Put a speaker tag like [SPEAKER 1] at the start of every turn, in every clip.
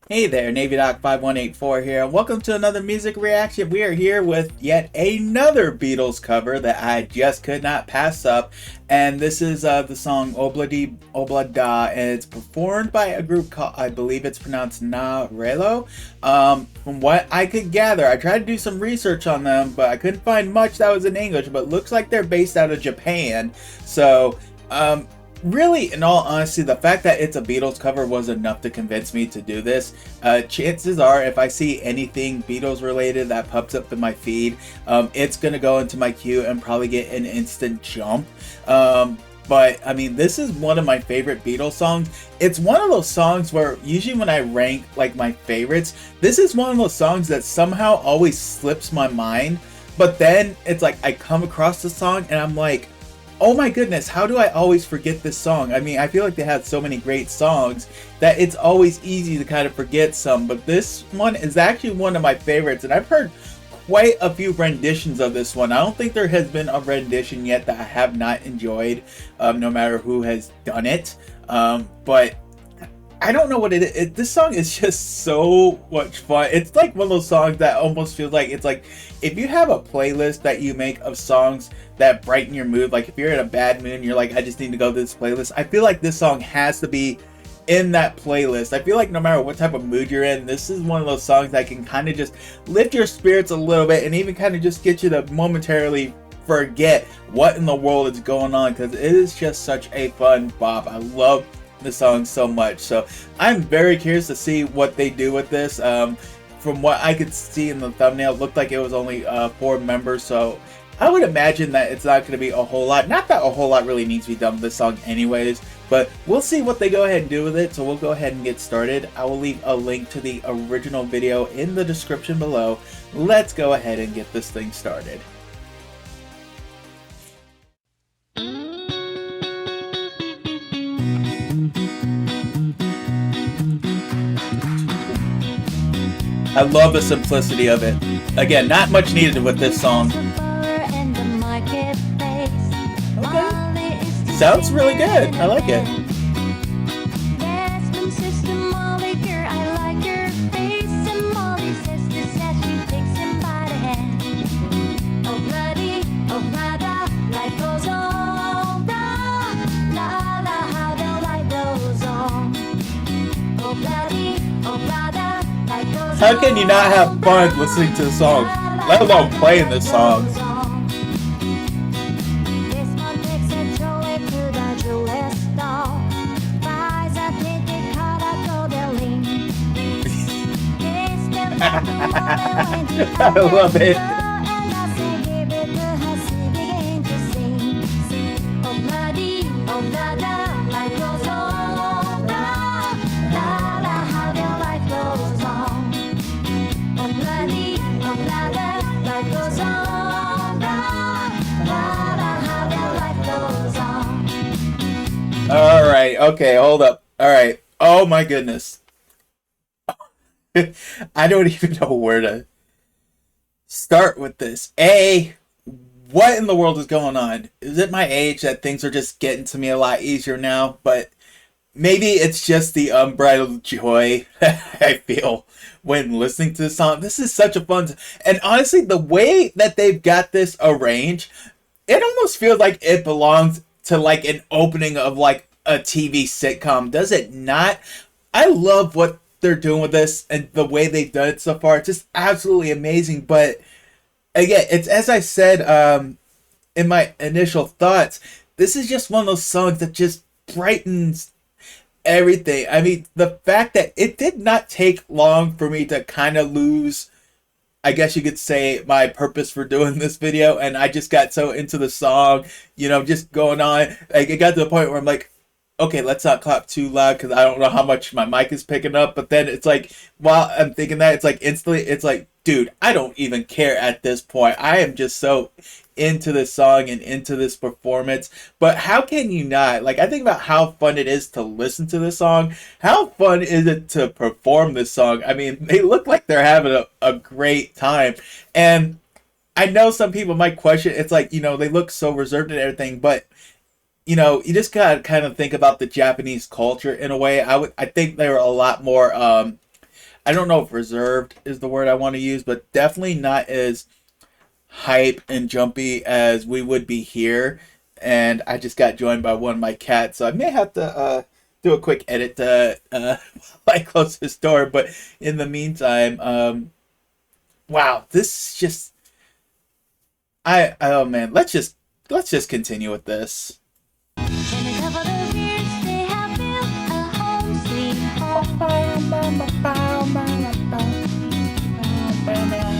[SPEAKER 1] Hey there, Navy Doc 5184 here, and welcome to another music reaction. We are here with yet another Beatles cover that I just could not pass up, and this is the song Obladi Oblada, and it's performed by a group called, I believe it's pronounced Relo. From what I could gather, I tried to do some research on them, but I couldn't find much that was in English, but looks like they're based out of Japan, so really, in all honesty, the fact that it's a Beatles cover was enough to convince me to do this. Chances are, if I see anything Beatles related that pops up in my feed, it's gonna go into my queue and probably get an instant jump. But I mean, this is one of my favorite Beatles songs. It's one of those songs where usually when I rank like my favorites, this is one of those songs that somehow always slips my mind. But then it's like I come across the song and I'm like, oh my goodness, how do I always forget this song? I mean, I feel like they had so many great songs that it's always easy to kind of forget some, but this one is actually one of my favorites, and I've heard quite a few renditions of this one. I don't think there has been a rendition yet that I have not enjoyed, no matter who has done it. But I don't know what it is. This song is just so much fun. It's like one of those songs that almost feels like it's like if you have a playlist that you make of songs that brighten your mood. Like if you're in a bad mood and you're like, I just need to go to this playlist. I feel like this song has to be in that playlist. I feel like no matter what type of mood you're in, this is one of those songs that can kind of just lift your spirits a little bit and even kind of just get you to momentarily forget what in the world is going on, because it is just such a fun bop. I love the song so much, so I'm very curious to see what they do with this. From what I could see in the thumbnail, it looked like it was only 4 members, so I would imagine that it's not going to be a whole lot. Not that a whole lot really needs to be done with this song anyways, but we'll see what they go ahead and do with it, so we'll go ahead and get started. I will leave a link to the original video in the description below. Let's go ahead and get this thing started. I love the simplicity of it. Again, not much needed with this song. Okay. Sounds really good. I like it. How can you not have fun listening to the song, let alone playing this song? I love it. Alright, okay, hold up. Alright. Oh my goodness. I don't even know where to start with this. What in the world is going on? Is it my age that things are just getting to me a lot easier now? But maybe it's just the unbridled joy that I feel when listening to this song. This is such a fun, and honestly, the way that they've got this arranged, it almost feels like it belongs to like an opening of like a TV sitcom, does it not? I love what they're doing with this and the way they've done it so far. It's just absolutely amazing. But again, it's as I said in my initial thoughts, this is just one of those songs that just brightens everything. I mean, the fact that it did not take long for me to kind of lose, I guess you could say, my purpose for doing this video, and I just got so into the song, you know, just going on. Like, it got to the point where I'm like, okay, let's not clap too loud because I don't know how much my mic is picking up. But then it's like, while I'm thinking that, it's like instantly, it's like, dude, I don't even care at this point. I am just so into this song and into this performance. But how can you not? Like, I think about how fun it is to listen to this song. How fun is it to perform this song? I mean, they look like they're having a great time. And I know some people might question, it's like, you know, they look so reserved and everything, but you know, you just gotta kind of think about the Japanese culture in a way. I think they were a lot more I don't know if reserved is the word I want to use, but definitely not as hype and jumpy as we would be here. And I just got joined by one of my cats, so I may have to do a quick edit to while I close this door. But in the meantime, wow, this is just oh man, let's just continue with this.
[SPEAKER 2] In a couple of years, they have built a home, sweet home.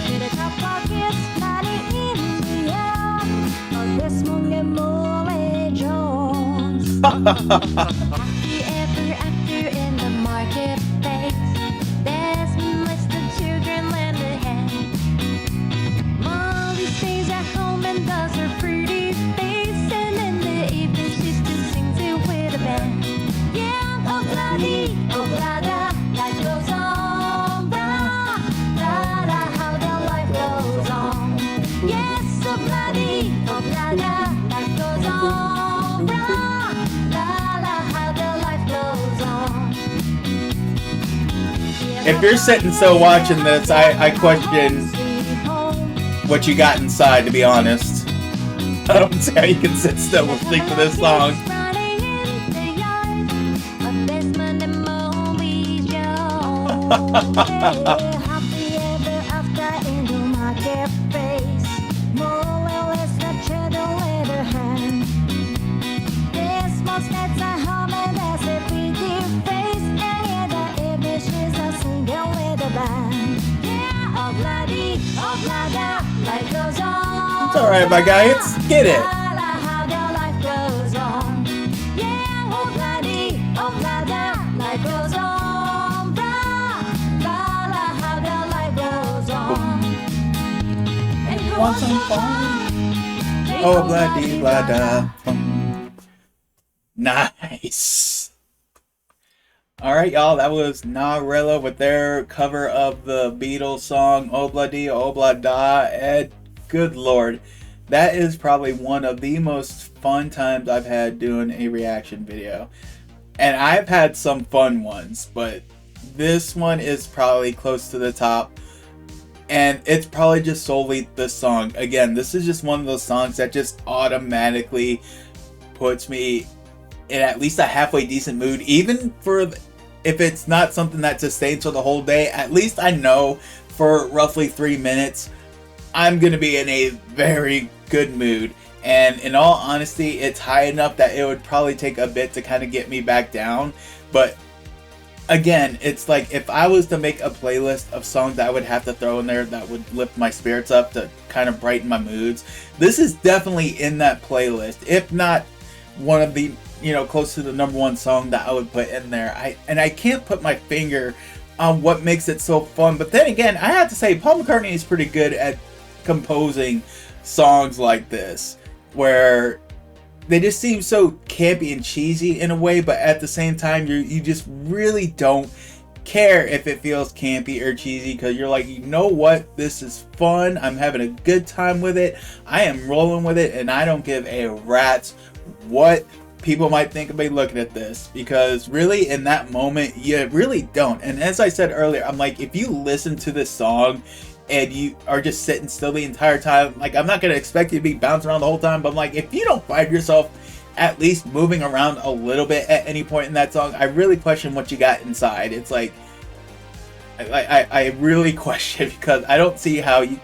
[SPEAKER 2] With a top pockets, money in the yard. Oh, this mole Jones. Happy ever after in the marketplace. There's much the children lend a hand. Molly stays at home and does her pretty face, and in the evening she still sings it with a band. Yeah, Obladi Oblada, life goes on, blah, blah, blah, how the life goes on. Yes, Obladi Oblada, life goes on, blah, blah, blah, how the life goes on.
[SPEAKER 1] If you're sitting still watching this, I question what you got inside, to be honest. I don't see how you can sit still and think to this song. It's alright, my guy, let's get it. Want some fun? Obladi Oblada. Nice. Alright, y'all, that was Relo with their cover of the Beatles song Obladi Oblada. And good lord, that is probably one of the most fun times I've had doing a reaction video. And I've had some fun ones, but this one is probably close to the top. And it's probably just solely the song. Again, this is just one of those songs that just automatically puts me in at least a halfway decent mood. Even for if it's not something that sustains for the whole day, at least I know for roughly 3 minutes, I'm going to be in a very good mood. And in all honesty, it's high enough that it would probably take a bit to kind of get me back down. But again, it's like if I was to make a playlist of songs that I would have to throw in there that would lift my spirits up to kind of brighten my moods, this is definitely in that playlist. If not one of the, close to the number one song that I would put in there. I can't put my finger on what makes it so fun. But then again, I have to say Paul McCartney is pretty good at composing songs like this, where they just seem so campy and cheesy in a way, but at the same time, you just really don't care if it feels campy or cheesy, because you're like, you know what, this is fun, I'm having a good time with it, I am rolling with it, and I don't give a rat's what people might think of me looking at this, because really in that moment, you really don't. And as I said earlier, I'm like, if you listen to this song and you are just sitting still the entire time, like, I'm not going to expect you to be bouncing around the whole time, but I'm like, if you don't find yourself at least moving around a little bit at any point in that song, I really question what you got inside. It's like, I really question, because I don't see how you,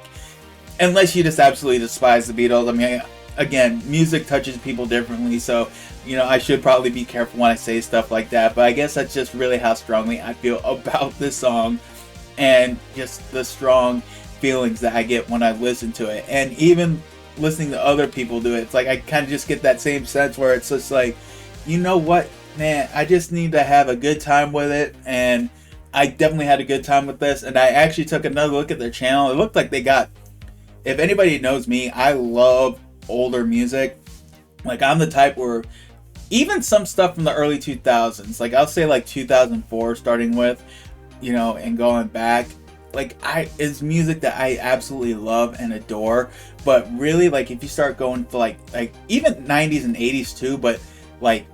[SPEAKER 1] unless you just absolutely despise the Beatles. I mean, again, music touches people differently, so, I should probably be careful when I say stuff like that, but I guess that's just really how strongly I feel about this song, and just the strong feelings that I get when I listen to it. And even listening to other people do it, it's like I kind of just get that same sense where it's just like, you know what, man, I just need to have a good time with it. And I definitely had a good time with this. And I actually took another look at their channel. It looked like they got, if anybody knows me, I love older music. Like, I'm the type where even some stuff from the early 2000s, like I'll say like 2004 starting with, and going back, like, it's music that I absolutely love and adore. But really, like, if you start going to like even 90s and 80s too, but like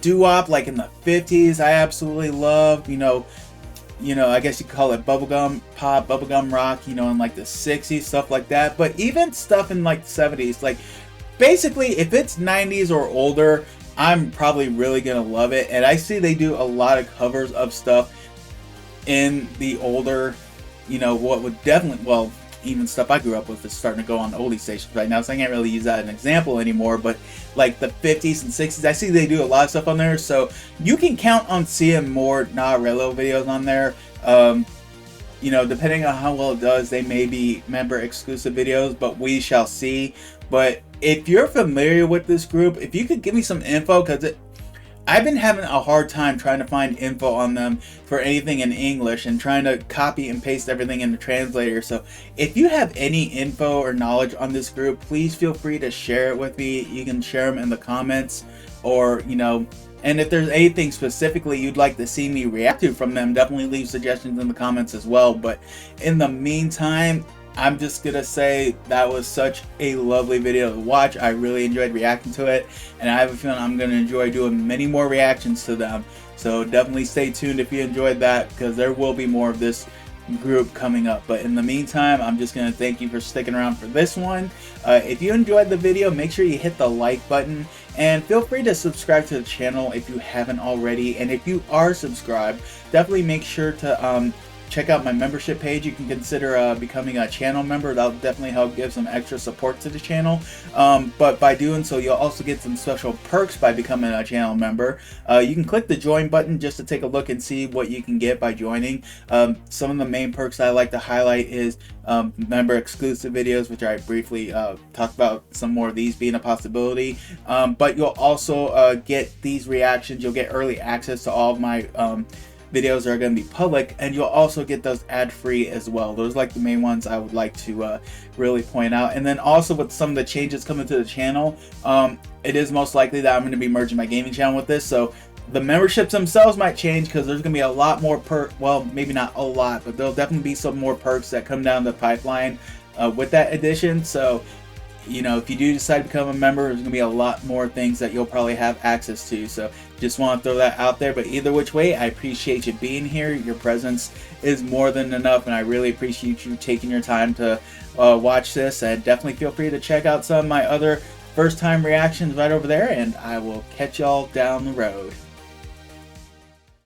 [SPEAKER 1] doo-wop, like in the 50s, I absolutely love, you know, I guess you could call it bubblegum pop, bubblegum rock, you know, in like the 60s, stuff like that. But even stuff in like the 70s, like basically if it's 90s or older, I'm probably really gonna love it. And I see they do a lot of covers of stuff in the older, you know, what would definitely, well, even stuff I grew up with is starting to go on oldie stations right now, so I can't really use that as an example anymore. But like the 50s and 60s, I see they do a lot of stuff on there, so you can count on seeing more Relo videos on there. You know, depending on how well it does, they may be member exclusive videos, but we shall see. But if you're familiar with this group, if you could give me some info, because I've been having a hard time trying to find info on them for anything in English and trying to copy and paste everything in the translator. So if you have any info or knowledge on this group, please feel free to share it with me. You can share them in the comments, or, you know, and if there's anything specifically you'd like to see me react to from them, definitely leave suggestions in the comments as well. But in the meantime, I'm just gonna say that was such a lovely video to watch. I really enjoyed reacting to it, and I have a feeling I'm gonna enjoy doing many more reactions to them. So definitely stay tuned if you enjoyed that, because there will be more of this group coming up. But in the meantime, I'm just gonna thank you for sticking around for this one. If you enjoyed the video, make sure you hit the like button, and feel free to subscribe to the channel if you haven't already. And if you are subscribed, definitely make sure to check out my membership page. You can consider becoming a channel member. That'll definitely help give some extra support to the channel. But by doing so, you'll also get some special perks by becoming a channel member. You can click the join button just to take a look and see what you can get by joining. Some of the main perks I like to highlight is member exclusive videos, which I briefly talked about, some more of these being a possibility. But you'll also get these reactions. You'll get early access to all of my videos are going to be public, and you'll also get those ad-free as well. Those are like the main ones I would like to really point out. And then also with some of the changes coming to the channel, it is most likely that I'm going to be merging my gaming channel with this, so the memberships themselves might change, because there's going to be a lot more well, maybe not a lot, but there'll definitely be some more perks that come down the pipeline with that addition. So, you know, if you do decide to become a member, there's going to be a lot more things that you'll probably have access to. So just want to throw that out there. But either which way, I appreciate you being here. Your presence is more than enough, and I really appreciate you taking your time to watch this. And definitely feel free to check out some of my other first time reactions right over there, and I will catch y'all down the road.